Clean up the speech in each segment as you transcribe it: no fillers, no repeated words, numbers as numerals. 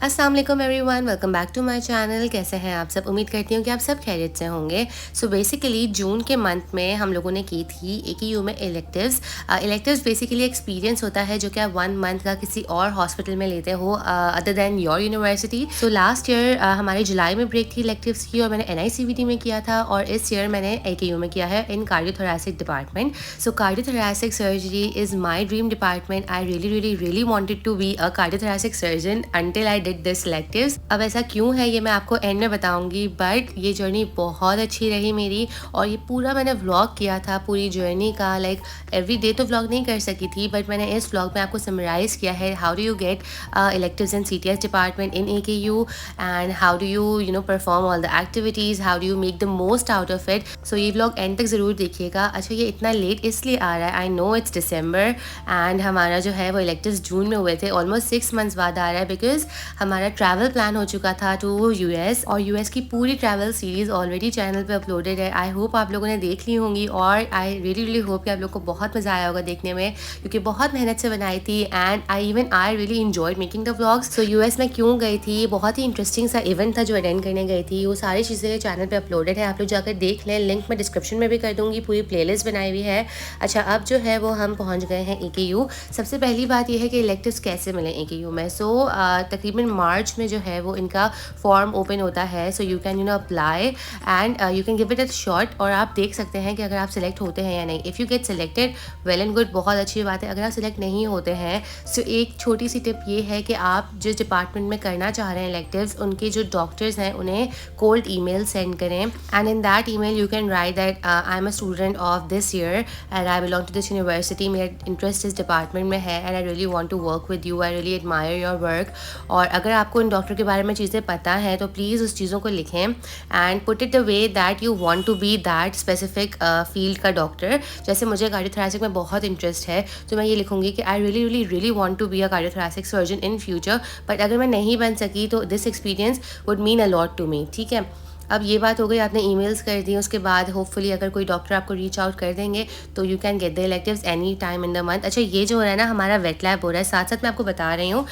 अस्सलाम वालेकुम everyone, welcome back to my channel. कैसे हैं आप सब? उम्मीद करती हूँ कि आप सब खैरियत से होंगे। सो बेसिकली जून के मंथ में हम लोगों ने की थी AKU में इलेक्टिव्स बेसिकली एक्सपीरियंस होता है जो कि आप 1 मंथ का किसी और हॉस्पिटल में लेते हो other than your university. So last year हमारे जुलाई में ब्रेक थी इलेक्टिव्स की और मैंने NICVT में किया था, और इस ईयर मैंने AKU में किया है in cardiothoracic department. So cardiothoracic surgery is my dream department. I really wanted to be a cardiothoracic surgeon until I did this electives. अब ऐसा क्यों है ये मैं आपको एंड में बताऊंगी, बट ये जर्नी बहुत अच्छी रही मेरी, और ये पूरा मैंने व्लॉग किया था पूरी जर्नी का। लाइक एवरी डे तो व्लॉग नहीं कर सकी थी, बट मैंने इस व्लॉग में आपको समराइज़ किया है how do you get electives in CTS department in AKU, and how do you know perform all the activities, how do you make the most out of it. So ये vlog and तक ज़रूर देखिएगा। अच्छा, ये इतना late इसलिए आ रहा है, I know it's December and हमारा जो है वो इलेक्टिव्स जून में हुए थे, ऑलमोस्ट 6 मंथ्स बाद आ रहा है, बिकॉज हमारा ट्रैवल प्लान हो चुका था टू US, और US की पूरी ट्रैवल सीरीज़ ऑलरेडी चैनल पे अपलोडेड है। आई होप आप लोगों ने देख ली होंगी, और आई रियली होप कि आप लोग को बहुत मज़ा आया होगा देखने में, क्योंकि बहुत मेहनत से बनाई थी and I really enjoyed making the vlogs. So US में क्यों गई थी, बहुत ही इंटरेस्टिंग सा इवेंट था जो अटेंड करने गई थी। वो सारी चीज़ें चैनल पर अपलोडेड है, आप लोग जाकर देख लें। लिंक मैं डिस्क्रिप्शन में भी कर दूँगी, पूरी प्लेलिस्ट बनाई हुई है। अच्छा, अब जो है वो हम पहुँच गए हैं AKU। सबसे पहली बात यह है कि इलेक्टिव्स कैसे मिले AKU में। सो तकरीबन मार्च में जो है वो इनका फॉर्म ओपन होता है, so you can apply and you can give it a shot, और आप देख सकते हैं कि अगर आप सिलेक्ट होते हैं या नहीं। If you get selected, well and good, बहुत अच्छी बात है। अगर आप सिलेक्ट नहीं होते हैं, सो एक छोटी सी टिप ये है कि आप जिस डिपार्टमेंट में करना चाह रहे हैं इलेक्टिव्स, उनके जो डॉक्टर्स हैं उन्हें कोल्ड ईमेल सेंड करें, and in that email you can write that I am a student of this year and I belong to this university, मेरा इंटरेस्ट इस डिपार्टमेंट में है and I really want to work with you, I really admire your work. और अगर आपको in doctor के बारे में चीज़ें पता है तो प्लीज़ उस चीज़ों को लिखें and put it the way that you want to be that specific field का डॉक्टर। जैसे मुझे कार्डियोथोरैसिक में बहुत इंटरेस्ट है, तो मैं ये लिखूंगी कि I really want to be a cardiothoracic surgeon in future, but अगर मैं नहीं बन सकी तो this experience would mean a lot to me. ठीक है, अब ये बात हो गई, आपने ईमेल्स कर दी, उसके बाद होपफुली अगर कोई डॉक्टर आपको रीच आउट कर देंगे तो you can get the electives any time in the month. अच्छा, ये जो हो रहा है ना, हमारा वेट लैब हो रहा है, साथ साथ मैं आपको बता रही हूँ।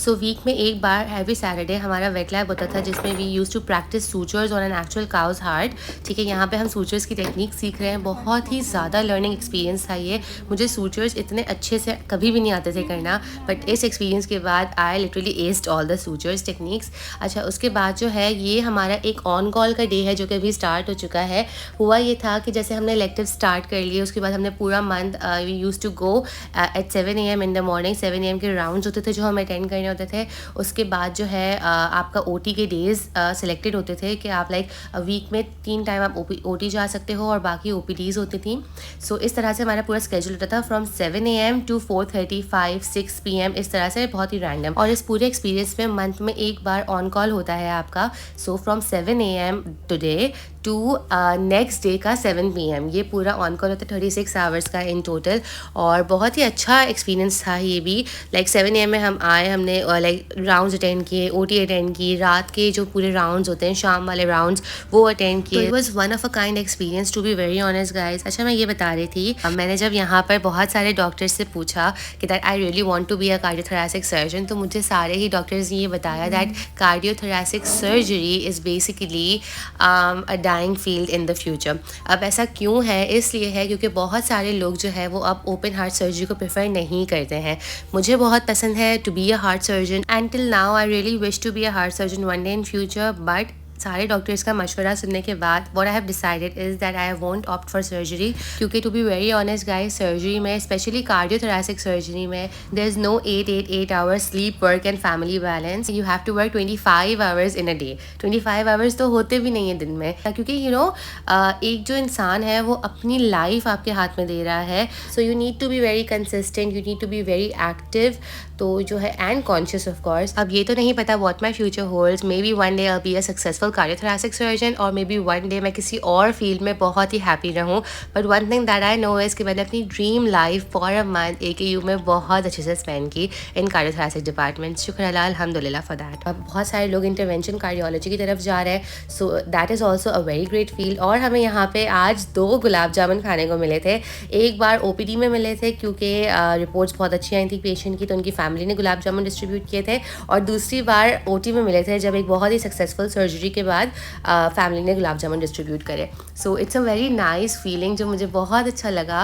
सो वीक में एक बार एवरी सैटरडे हमारा वेट लैब होता था, जिसमें we use to practice sutures on an actual cow's heart. ठीक है, यहाँ पे हम सूचर्स की टेक्निक सीख रहे हैं। बहुत ही ज़्यादा लर्निंग एक्सपीरियंस था ये। मुझे सूचर्स इतने अच्छे से कभी भी नहीं आते थे करना, बट इस एक्सपीरियंस के बाद I literally aced all the sutures techniques. अच्छा, उसके बाद जो है ये हमारा एक ऑन कॉल का डे है जो कि अभी स्टार्ट हो चुका है। हुआ ये था कि जैसे हमने इलेक्टिव स्टार्ट कर लिए, उसके बाद हमने पूरा month we use to go at 7 AM in the morning. 7 AM के राउंड्स होते थे जो हम अटेंड करने होते थे। उसके बाद जो है आपका OT के डेज सिलेक्टेड होते थे कि आप लाइक वीक में 3 टाइम आप OT जा सकते हो और बाकी OPDs होती थी। सो इस तरह से हमारा पूरा स्केड्यूल होता था फ्रॉम 7 AM टू 4:30, 5, 6 PM, इस तरह से, बहुत ही रैंडम। और इस पूरे एक्सपीरियंस में मंथ में एक बार ऑन कॉल होता है आपका। So from 7 AM today to next day का 7 PM, ये पूरा ऑन कॉल होता है 36 आवर्स का इन टोटल, और बहुत ही अच्छा एक्सपीरियंस था ये भी। लाइक 7 AM में हम आए, हमने लाइक राउंड्स अटेंड किए, OT अटेंड की, रात के जो पूरे राउंड्स होते हैं, शाम वाले राउंड्स, वो अटेंड किए। It was one of a kind experience to be very honest guys. अच्छा, मैं ये बता रही थी, मैंने जब यहाँ पर बहुत सारे डॉक्टर्स से पूछा कि that I really want to be a cardiothoracic surgeon, तो मुझे सारे ही डॉक्टर्स ने ये बताया that cardiothoracic surgery is basically a dying field in the future. अब ऐसा क्यों है? इसलिए है क्योंकि बहुत सारे लोग जो है वो अब ओपन हार्ट सर्जरी को प्रेफर नहीं करते हैं। मुझे बहुत पसंद है to be a heart surgeon, until now I really wish to be a heart surgeon one day in future, but सारे डॉक्टर्स का मशवरा सुनने के बाद what I have decided is that I won't opt for surgery, क्योंकि to be very honest guys, surgery में specially cardiothoracic surgery में there is no 8 hours sleep, work and family balance. You have to work 25 hours in a day. 25 hours तो होते भी नहीं है दिन में, क्योंकि एक जो इंसान है वो अपनी लाइफ आपके हाथ में दे रहा है। So you need to be very consistent, you need to be very active तो जो है एंड कॉन्शियस ऑफ कोर्स। अब ये तो नहीं पता what my future holds, may be one day I be a successful cardiothoracic surgeon और may be one day मैं किसी और फील्ड में बहुत ही हैप्पी रहूँ। But one thing that I know is कि मैंने अपनी dream life for a month AKU में बहुत अच्छे से स्पेंड की इन कार्डियोथोरैसिक डिपार्टमेंट। शुक्र अल्लाह, अल्हम्दुलिल्लाह फॉर दैट। अब बहुत सारे लोग इंटरवेंशन कार्डियोलॉजी की तरफ जा रहे हैं, so that is also a very great field. और हमें यहाँ पे आज 2 गुलाब जामुन खाने को मिले थे। एक बार OPD में मिले थे क्योंकि रिपोर्ट्स बहुत अच्छी आई थी पेशेंट की, तो उनकी फैमिली ने गुलाब जामुन डिस्ट्रीब्यूट किए थे। और दूसरी बार OT में मिले थे जब एक बहुत ही सक्सेसफुल सर्जरी के बाद फैमिली ने गुलाब जामुन डिस्ट्रीब्यूट करे। So it's a very nice feeling जो मुझे बहुत अच्छा लगा।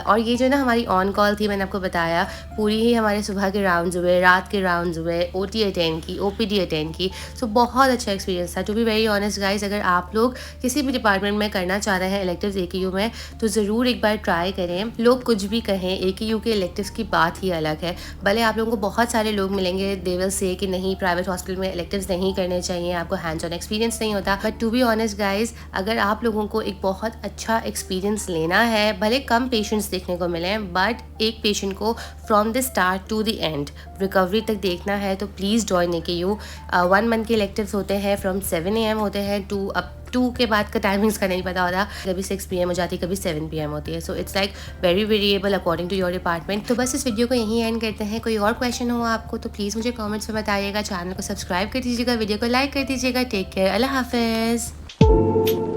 और ये जो ना हमारी ऑन कॉल थी, मैंने आपको बताया, पूरी ही हमारे सुबह के राउंड्स हुए, रात के राउंड्स हुए, OT अटेंड की, OPD अटेंड की। सो बहुत अच्छा एक्सपीरियंस था। To be very honest guys, अगर आप लोग किसी भी डिपार्टमेंट में करना चाह रहे हैं इलेक्टिव्स AKU में, तो ज़रूर एक बार ट्राई करें। लोग कुछ भी कहें, AKU के इलेक्टिव्स की बात ही अलग है। भले आप लोगों को बहुत सारे लोग मिलेंगे, दे विल से कि नहीं प्राइवेट हॉस्पिटल में इलेक्टिव्स नहीं करने चाहिए, आपको हैंड्स ऑन एक्सपीरियंस नहीं होता। But to be honest guys, अगर आप लोगों को एक बहुत अच्छा एक्सपीरियंस लेना है, भले कम पेशेंट्स देखने को मिलें, बट एक पेशेंट को from the start to the end recovery तक देखना है, तो प्लीज़ जॉइन AKU। 1 मंथ के इलेक्टिव्स होते हैं, फ्रॉम 7 AM होते हैं टू अप 2 के बाद का टाइमिंग्स का नहीं पता होता, कभी 6 PM हो जाती है, कभी 7 PM होती है। So it's like very variable according to your department. तो बस इस वीडियो को यहीं एंड करते हैं। कोई और क्वेश्चन हो आपको तो प्लीज़ मुझे कमेंट्स में बताइएगा। चैनल को सब्सक्राइब कर दीजिएगा, वीडियो को लाइक कर दीजिएगा। टेक केयर, अल्लाह हाफिज़।